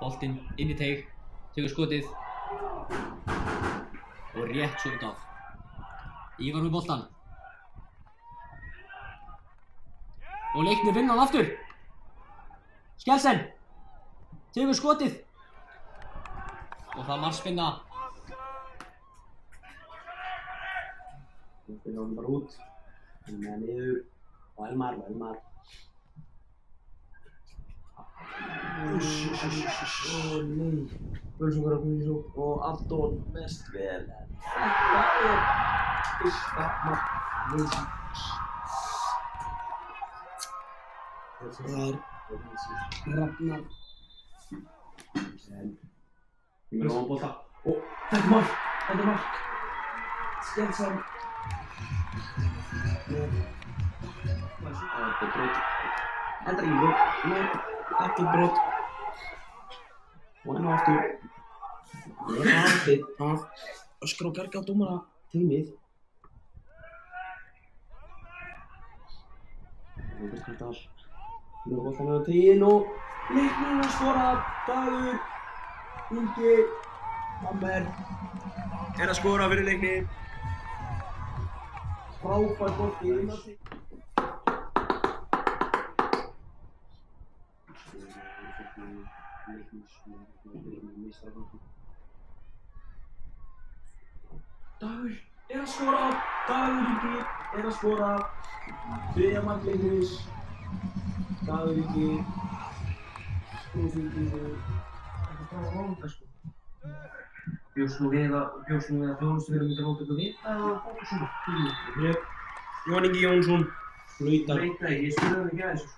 Boltinn inn í teig, tekur skotið og rétt svo út af. Ívar með boltann. Og Leiknir vinna hann aftur. Skjelsen tekur skotið og það markspyrna. Nú spila hann bara út. Hann með niður og Elmar. Nei. Völsungur að koma í sókn og Anton mest vel. Þetta er fyrsta mark Völsungs. Þetta er Ragnar. Ég með nóg bolta. Og þetta er mark. Skjelsen. Það er brot. Enda Ívar. Nei, ekki brot. Og enn og aftur. Ég er haldið að öskra og garga á dómara teimið. Róbert Kaldal. Nú er boltan á teginn og Leiknir að skora. Dagur Ingi Hammer er að skora fyrir Leikni. Frábær bolti inn á teginn. Dagur er að skora. Dagur Ingi er að skora. Þriðja mark Leiknis. Dagur Ingi. Skrúðfylgingu. Þetta er bara vanga sko. Bjóst nú við að þjónustuverðum myndi láta ykkur vita eða fókusum? Jón Ingi Jónsson flautar. Ég veit það ekki, ég spurði hann ekki að þessu.